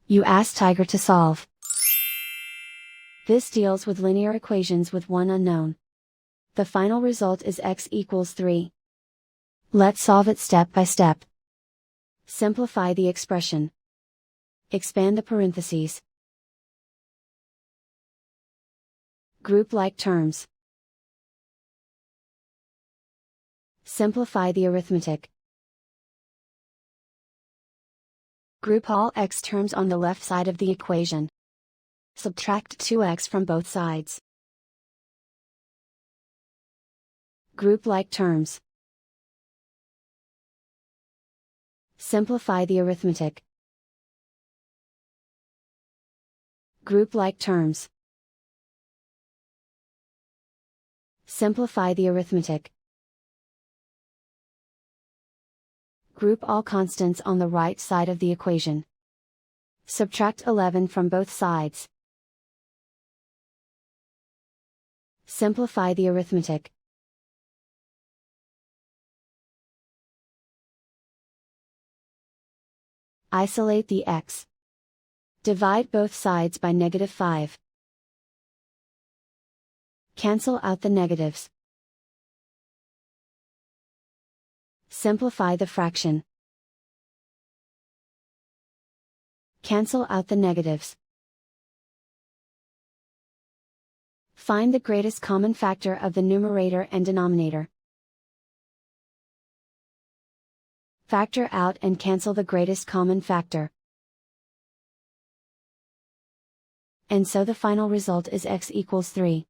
You ask Tiger to solve. This deals with linear equations with one unknown. The final result is x equals 3. Let's solve it step by step. Simplify the expression. Expand the parentheses. Group like terms. Simplify the arithmetic. Group all x terms on the left side of the equation. Subtract 2x from both sides. Group like terms. Simplify the arithmetic. Group like terms. Simplify the arithmetic. Group all constants on the right side of the equation. Subtract 11 from both sides. Simplify the arithmetic. Isolate the x. Divide both sides by -5. Cancel out the negatives. Simplify the fraction. Cancel out the negatives. Find the greatest common factor of the numerator and denominator. Factor out and cancel the greatest common factor. And so the final result is x equals 3.